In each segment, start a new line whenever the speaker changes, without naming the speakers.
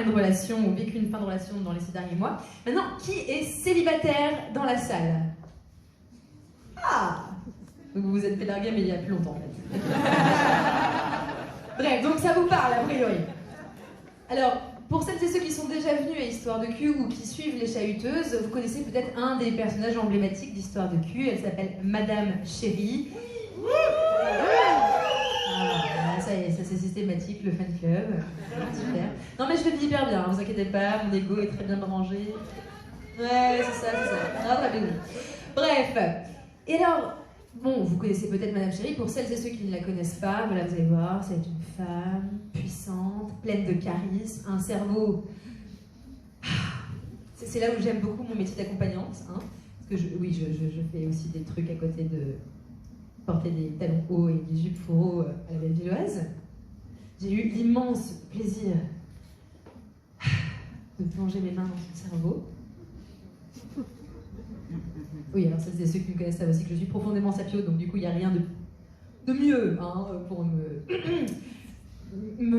une relation ou vécu une fin de relation dans les 6 derniers mois. Maintenant, qui est célibataire dans la salle? Ah! Donc vous vous êtes fait larguer, mais il y a plus longtemps en fait. Bref, donc ça vous parle a priori. Alors, pour celles et ceux qui sont déjà venus à Histoire de cul ou qui suivent les chahuteuses, vous connaissez peut-être un des personnages emblématiques d'Histoire de cul. Elle s'appelle Madame Chérie. Ah, ça y est, ça c'est systématique, le fan club. Super. Non mais je le vis hyper bien, vous inquiétez pas, mon ego est très bien rangé. Ouais, c'est ça, c'est ça. Ah, très bien. Bref. Et alors, bon, vous connaissez peut-être Madame Chérie, pour celles et ceux qui ne la connaissent pas, voilà, vous allez voir, c'est une femme puissante, pleine de charisme, un cerveau... C'est là où j'aime beaucoup mon métier d'accompagnante, hein, parce que je fais aussi des trucs à côté de porter des talons hauts et des jupes fourreaux à la Bellevilloise. J'ai eu l'immense plaisir de plonger mes mains dans son cerveau. Oui, alors celles et ceux qui me connaissent savent aussi que je suis profondément sapio, donc du coup il n'y a rien de mieux hein, pour me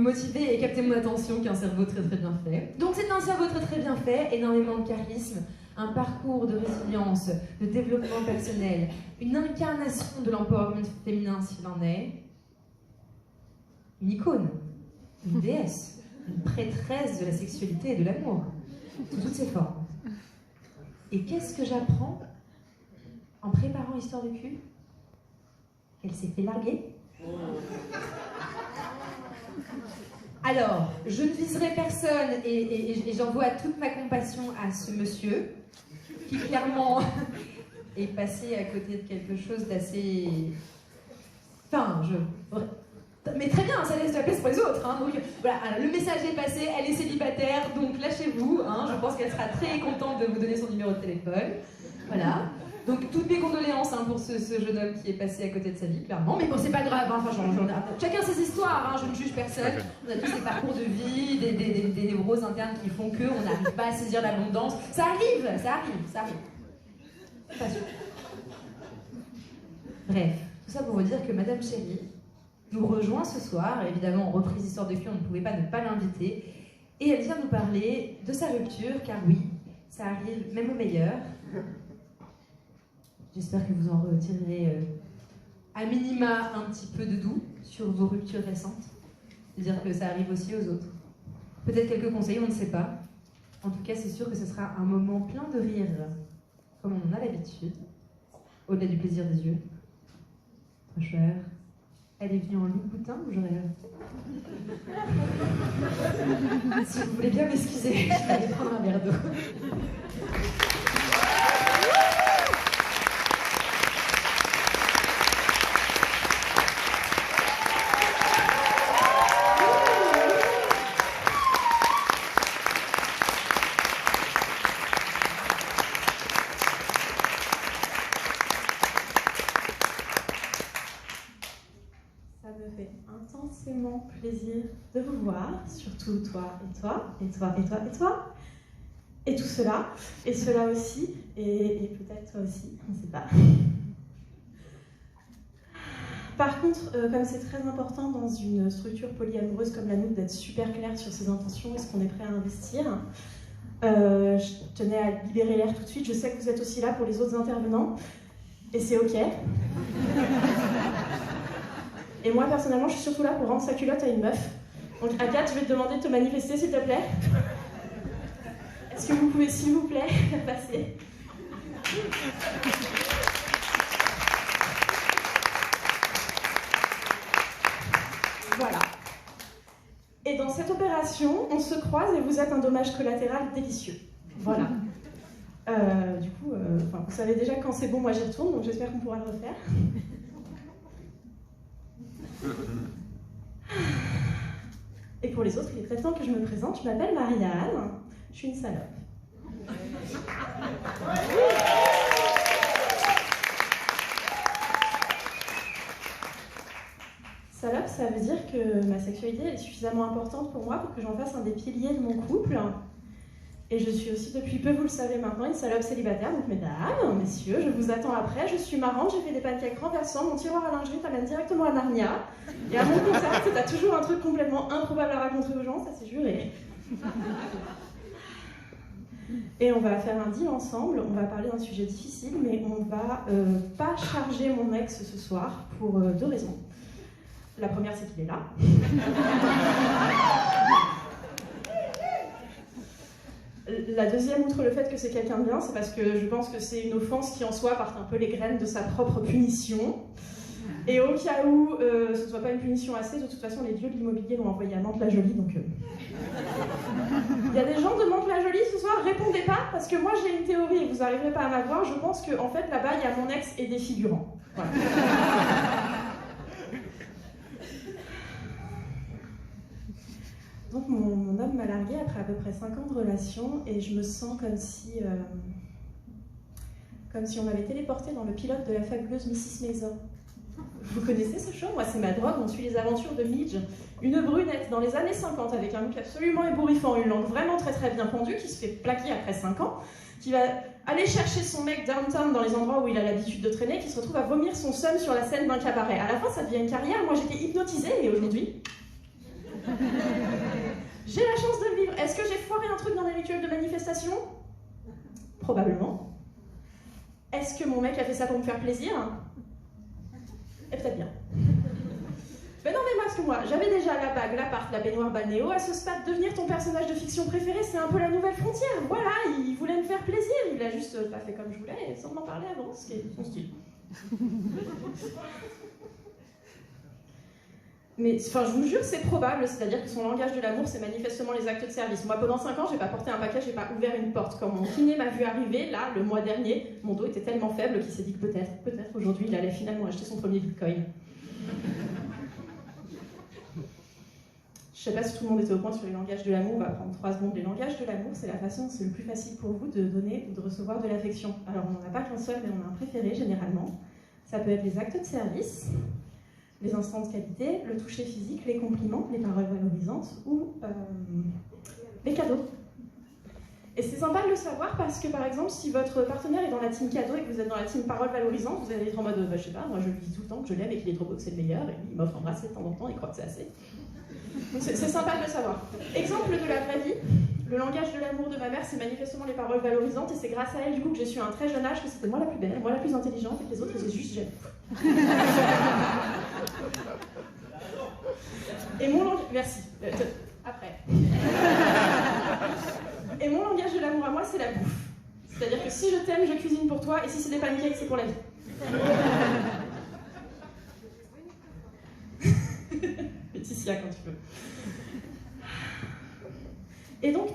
motiver et capter mon attention qu'un cerveau très très bien fait. Donc c'est un cerveau très très bien fait, énormément de charisme, un parcours de résilience, de développement personnel, une incarnation de l'empowerment féminin s'il en est, une icône, une déesse, une prêtresse de la sexualité et de l'amour, sous toutes ses formes. Et qu'est-ce que j'apprends en préparant Histoire de cul? Qu'elle s'est fait larguer. Alors, je ne viserai personne et j'envoie toute ma compassion à ce monsieur qui clairement est passé à côté de quelque chose d'assez... Enfin, mais très bien, ça laisse de la place pour les autres. Hein, donc voilà, le message est passé, elle est célibataire, donc lâchez-vous. Hein, je pense qu'elle sera très contente de vous donner son numéro de téléphone. Voilà. Donc toutes mes condoléances hein, pour ce jeune homme qui est passé à côté de sa vie, clairement. Mais bon, c'est pas grave, hein, chacun ses histoires, hein, je ne juge personne. On a tous des parcours de vie, des névroses internes qui font qu'on n'arrive pas à saisir l'abondance. Ça arrive. Pas sûr. Bref, tout ça pour vous dire que Madame Chérie nous rejoint ce soir. Évidemment, en reprise d'Histoire de cul, on ne pouvait pas ne pas l'inviter. Et elle vient nous parler de sa rupture, car oui, ça arrive même au meilleur. J'espère que vous en retirerez à minima un petit peu de doux sur vos ruptures récentes. C'est-à-dire que ça arrive aussi aux autres. Peut-être quelques conseils, on ne sait pas. En tout cas, c'est sûr que ce sera un moment plein de rire, comme on en a l'habitude, au-delà du plaisir des yeux. Trop cher. Elle est venue en Louboutin ou j'aurais... Si vous voulez bien m'excuser, je vais aller prendre un verre d'eau.
Plaisir de vous voir, surtout toi et toi, et toi, et toi, et toi, et tout cela, et cela aussi, et peut-être toi aussi, on ne sait pas. Par contre, comme c'est très important dans une structure polyamoureuse comme la nôtre d'être super clair sur ses intentions et ce qu'on est prêt à investir, je tenais à libérer l'air tout de suite. Je sais que vous êtes aussi là pour les autres intervenants, et c'est ok. Et moi, personnellement, je suis surtout là pour rendre sa culotte à une meuf. Donc, Agathe, je vais te demander de te manifester, s'il te plaît. Est-ce que vous pouvez, s'il vous plaît, passer? Voilà. Et dans cette opération, on se croise et vous êtes un dommage collatéral délicieux. Voilà. Du coup, vous savez déjà que quand c'est bon, moi j'y retourne, donc j'espère qu'on pourra le refaire. Et pour les autres, il est très temps que je me présente. Je m'appelle Marianne, je suis une salope. Salope, ça veut dire que ma sexualité est suffisamment importante pour moi pour que j'en fasse un des piliers de mon couple. Et je suis aussi, depuis peu, vous le savez maintenant, une salope célibataire. Donc mesdames, messieurs, je vous attends après. Je suis marrante, j'ai fait des pancakes renversants, mon tiroir à lingerie t'amène directement à Narnia. Et à mon contact, t'as toujours un truc complètement improbable à raconter aux gens, ça c'est juré. Et on va faire un deal ensemble, on va parler d'un sujet difficile, mais on va pas charger mon ex ce soir pour 2 raisons. La première, c'est qu'il est là. La deuxième, outre le fait que c'est quelqu'un de bien, c'est parce que je pense que c'est une offense qui en soi part un peu les graines de sa propre punition. Et au cas où ce ne soit pas une punition assez, de toute façon les dieux de l'immobilier l'ont envoyé à Mantes-la-Jolie, donc... Il y a des gens de Mantes-la-Jolie ce soir, répondez pas, parce que moi j'ai une théorie et vous n'arriverez pas à m'avoir, je pense qu'en fait là-bas il y a mon ex et des figurants. Voilà. Donc mon homme m'a larguée après à peu près 5 ans de relation et je me sens comme si on m'avait téléporté dans le pilote de la fabuleuse Mrs. Maisel. Vous connaissez ce show? Moi c'est ma drogue, on suit les aventures de Midge, une brunette dans les années 50 avec un look absolument ébouriffant, une langue vraiment très très bien pendue qui se fait plaquer après 5 ans, qui va aller chercher son mec downtown dans les endroits où il a l'habitude de traîner, qui se retrouve à vomir son seum sur la scène d'un cabaret. À la fin ça devient une carrière, moi j'étais hypnotisée et aujourd'hui... J'ai la chance de le vivre. Est-ce que j'ai foiré un truc dans mes rituels de manifestation? Probablement. Est-ce que mon mec a fait ça pour me faire plaisir? Et peut-être bien. Mais non, mais parce que moi, j'avais déjà la bague, l'appart, la baignoire balnéo. À ce stade, devenir ton personnage de fiction préféré, c'est un peu la nouvelle frontière. Voilà, il voulait me faire plaisir. Il a juste pas fait comme je voulais, sans m'en parler avant, ce qui est son style. Mais enfin, je vous jure, c'est probable, c'est-à-dire que son langage de l'amour, c'est manifestement les actes de service. Moi, pendant 5 ans, j'ai pas porté un paquet, j'ai pas ouvert une porte. Quand mon kiné m'a vu arriver, là, le mois dernier, mon dos était tellement faible qu'il s'est dit que peut-être aujourd'hui, il allait finalement acheter son premier bitcoin. Je sais pas si tout le monde était au point sur les langages de l'amour, on va prendre 3 secondes. Les langages de l'amour, c'est la façon, c'est le plus facile pour vous de donner ou de recevoir de l'affection. Alors, on n'en a pas qu'un seul, mais on a un préféré, généralement. Ça peut être les actes de service, les instants de qualité, le toucher physique, les compliments, les paroles valorisantes ou les cadeaux. Et c'est sympa de le savoir parce que, par exemple, si votre partenaire est dans la team cadeau et que vous êtes dans la team paroles valorisantes, vous allez être en mode, je sais pas, moi je lui dis tout le temps que je l'aime et qu'il est trop beau, que c'est le meilleur, et lui il m'offre un bracelet de temps en temps, il croit que c'est assez. Donc c'est sympa de le savoir. Exemple de la vraie vie, le langage de l'amour de ma mère, c'est manifestement les paroles valorisantes, et c'est grâce à elle, du coup, que j'ai su à un très jeune âge que c'était moi la plus belle, moi la plus intelligente, et que les autres, ils étaient juste jaloux. Et mon langage... Merci. Après. Et mon langage de l'amour à moi, c'est la bouffe. C'est-à-dire que si je t'aime, je cuisine pour toi, et si c'est des pancakes, c'est pour la vie. Laetitia, quand tu veux. Et donc,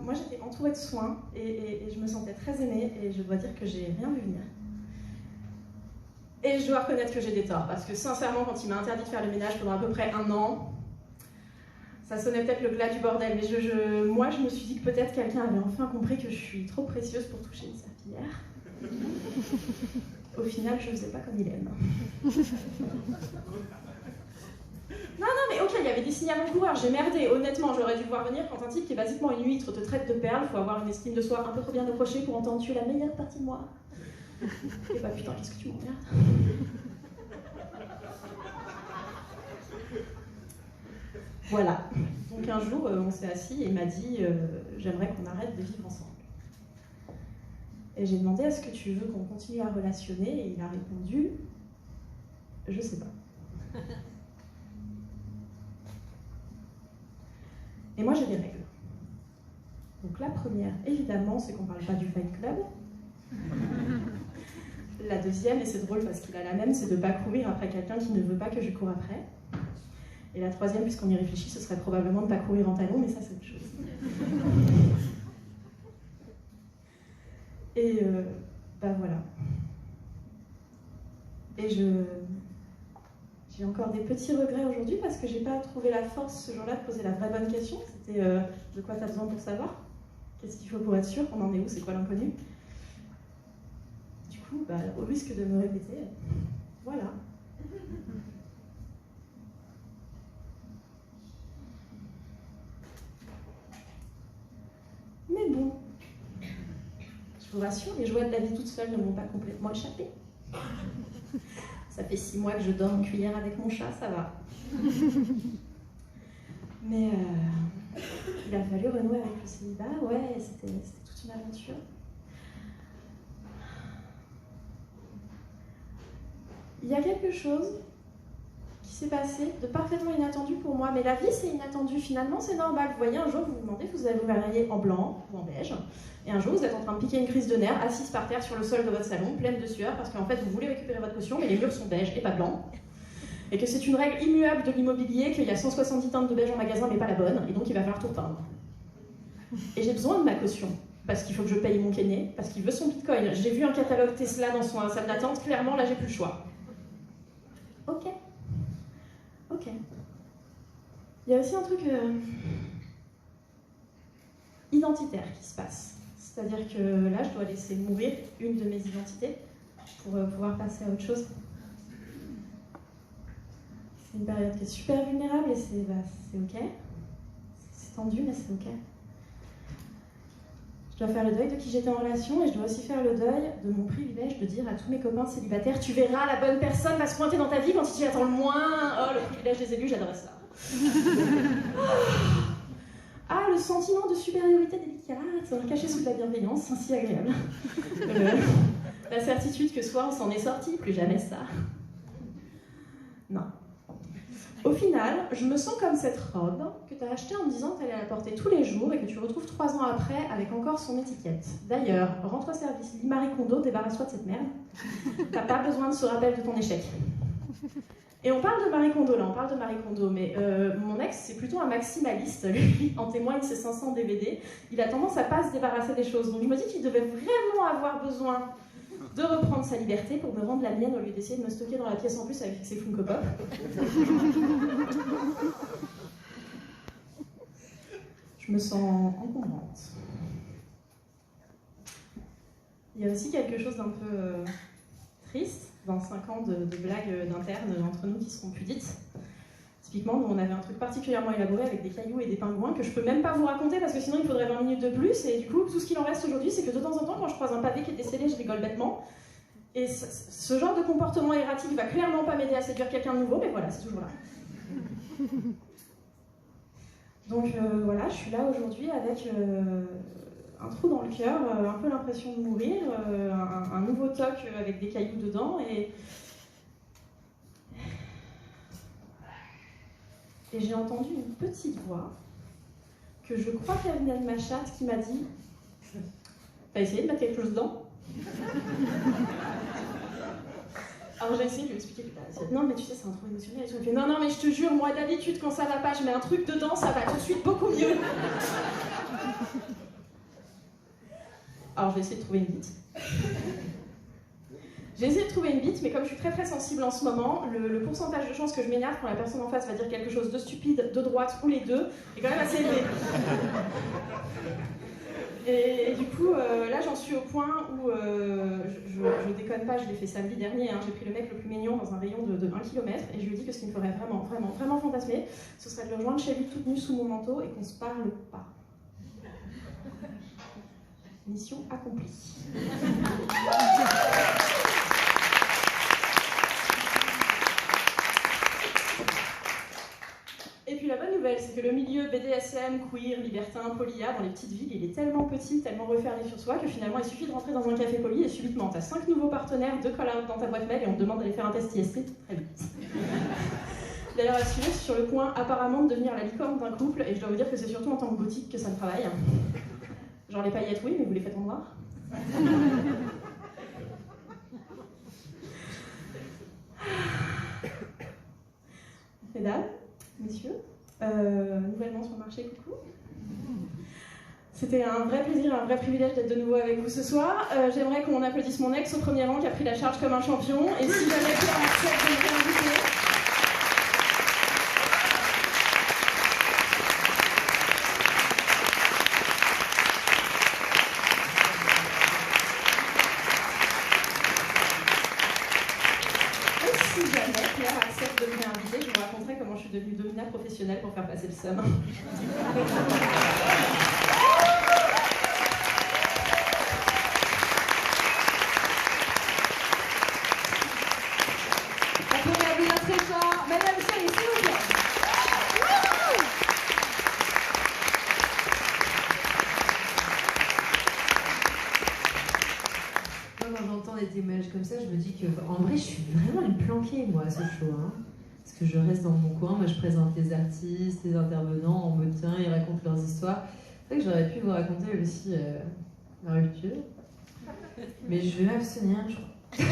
moi j'étais entourée de soins, et je me sentais très aimée, et je dois dire que j'ai rien vu venir. Et je dois reconnaître que j'ai des torts, parce que sincèrement, quand il m'a interdit de faire le ménage pendant à peu près 1 an, ça sonnait peut-être le glas du bordel, mais moi je me suis dit que peut-être quelqu'un avait enfin compris que je suis trop précieuse pour toucher une serpillière. Au final, je faisais pas comme il aime. Non, mais ok, il y avait des signes avant-coureurs, j'ai merdé, honnêtement, j'aurais dû voir venir quand un type qui est basiquement une huître te traite de perles, faut avoir une estime de soi un peu trop bien approchée pour entendre tu es la meilleure partie de moi. Et bah putain, qu'est-ce que tu m'emmerdes. Voilà. Donc un jour, on s'est assis et il m'a dit j'aimerais qu'on arrête de vivre ensemble. Et j'ai demandé est-ce que tu veux qu'on continue à relationner, et il a répondu je sais pas. Et moi j'ai des règles. Donc la première, évidemment, c'est qu'on ne parle pas du Fight Club. La deuxième, et c'est drôle parce qu'il a la même, c'est de ne pas courir après quelqu'un qui ne veut pas que je cours après. Et la troisième, puisqu'on y réfléchit, ce serait probablement de ne pas courir en talons, mais ça c'est autre chose. Et voilà. Et j'ai encore des petits regrets aujourd'hui parce que j'ai pas trouvé la force ce jour-là de poser la vraie bonne question. C'était de quoi tu as besoin pour savoir? Qu'est-ce qu'il faut pour être sûr? On en est où? C'est quoi l'inconnu? Du coup, au risque de me répéter, voilà. Mais bon, je vous rassure, les joies de la vie toute seule ne m'ont pas complètement échappé. Ça fait 6 mois que je dors en cuillère avec mon chat, ça va. Mais il a fallu renouer avec le célibat, ouais, c'était tout toute une aventure. Il y a quelque chose qui s'est passé de parfaitement inattendu pour moi, mais la vie c'est inattendu, finalement c'est normal. Vous voyez, un jour vous vous demandez, vous allez vous varier en blanc ou en beige, et un jour vous êtes en train de piquer une crise de nerfs, assise par terre sur le sol de votre salon, pleine de sueur, parce qu'en fait vous voulez récupérer votre caution, mais les murs sont beige et pas blancs, et que c'est une règle immuable de l'immobilier, qu'il y a 170 teintes de beige en magasin, mais pas la bonne, et donc il va falloir tout repeindre. Et j'ai besoin de ma caution, parce qu'il faut que je paye mon kéné, parce qu'il veut son bitcoin. J'ai vu un catalogue Tesla dans son salle d'attente, clairement là j'ai plus le choix. Ok. Il y a aussi un truc identitaire qui se passe. C'est-à-dire que là, je dois laisser mourir une de mes identités pour pouvoir passer à autre chose. C'est une période qui est super vulnérable et c'est ok. C'est tendu, mais c'est ok. Je dois faire le deuil de qui j'étais en relation et je dois aussi faire le deuil de mon privilège de dire à tous mes copains célibataires « Tu verras, la bonne personne va se pointer dans ta vie quand tu t'y attends le moins. » Oh, le privilège des élus, j'adorais ça. Ah, le sentiment de supériorité délicate, caché sous de la bienveillance, si agréable. La certitude que soit on s'en est sorti, plus jamais ça. Non. Au final, je me sens comme cette robe que tu as achetée en me disant que tu allais la porter tous les jours et que tu retrouves 3 ans après avec encore son étiquette. D'ailleurs, rentre au service, lis Marie Kondo, débarrasse-toi de cette merde. T'as pas besoin de ce rappel de ton échec. Et on parle de Marie Kondo là, mais mon ex c'est plutôt un maximaliste, lui en témoigne ses 500 DVD, il a tendance à pas se débarrasser des choses, donc je me dis qu'il devait vraiment avoir besoin de reprendre sa liberté pour me rendre la mienne au lieu d'essayer de me stocker dans la pièce en plus avec ses Funko Pop. Je me sens encombrante. Il y a aussi quelque chose d'un peu triste, 25 ans de blagues d'internes entre nous qui seront plus dites. Typiquement, nous, on avait un truc particulièrement élaboré avec des cailloux et des pingouins que je peux même pas vous raconter parce que sinon il faudrait 20 minutes de plus. Et du coup, tout ce qu'il en reste aujourd'hui, c'est que de temps en temps, quand je croise un pavé qui est décédé, je rigole bêtement. Et ce genre de comportement erratique va clairement pas m'aider à séduire quelqu'un de nouveau, mais voilà, c'est toujours là. Donc voilà, je suis là aujourd'hui avec un trou dans le cœur, un peu l'impression de mourir, un nouveau toc avec des cailloux dedans, et j'ai entendu une petite voix, que je crois qu'elle venait de ma chatte, qui m'a dit « T'as essayé de mettre quelque chose dedans ?» Alors j'ai essayé de lui expliquer que non mais tu sais c'est un trou émotionnel et tout. Elle fait non mais je te jure, moi d'habitude quand ça va pas, je mets un truc dedans, ça va tout de suite beaucoup mieux. Alors j'ai essayé de trouver une bite. J'ai essayé de trouver une bite, mais comme je suis très très sensible en ce moment, le pourcentage de chances que je m'énerve quand la personne en face va dire quelque chose de stupide, de droite ou les deux, est quand même assez élevé. Et du coup, là j'en suis au point où, je déconne pas, je l'ai fait samedi dernier, hein, j'ai pris le mec le plus mignon dans un rayon de 1 km et je lui ai dit que ce qui me ferait vraiment fantasmer, ce serait de le rejoindre chez lui toute nue sous mon manteau et qu'on se parle pas. Mission accomplie. Et puis la bonne nouvelle, c'est que le milieu BDSM, queer, libertin, polia, dans les petites villes, il est tellement petit, tellement refermé sur soi, que finalement il suffit de rentrer dans un café poli et subitement t'as 5 nouveaux partenaires, 2 call-out dans ta boîte mail et on te demande d'aller faire un test IST très vite. D'ailleurs, à suivre, je suis sur le point apparemment de devenir la licorne d'un couple et je dois vous dire que c'est surtout en tant que gothique que ça me travaille. Genre les paillettes, oui, mais vous les faites en noir. Mesdames, messieurs, nouvellement sur le marché, coucou. C'était un vrai plaisir, un vrai privilège d'être de nouveau avec vous ce soir. J'aimerais qu'on applaudisse mon ex au premier rang qui a pris la charge comme un champion. Et si jamais Pierre accepte de me réinviter, je vous raconterai comment je suis devenue domina professionnelle pour faire passer le seum.
j'entends des témoignages comme ça, je me dis que, en vrai, je suis vraiment une planquée, moi, à ce show. Hein. Parce que je reste dans mon coin, moi, je présente les artistes, les intervenants en mode tiens, ils racontent leurs histoires. C'est vrai que j'aurais pu vous raconter aussi ma rupture. Mais je vais m'abstenir, je crois.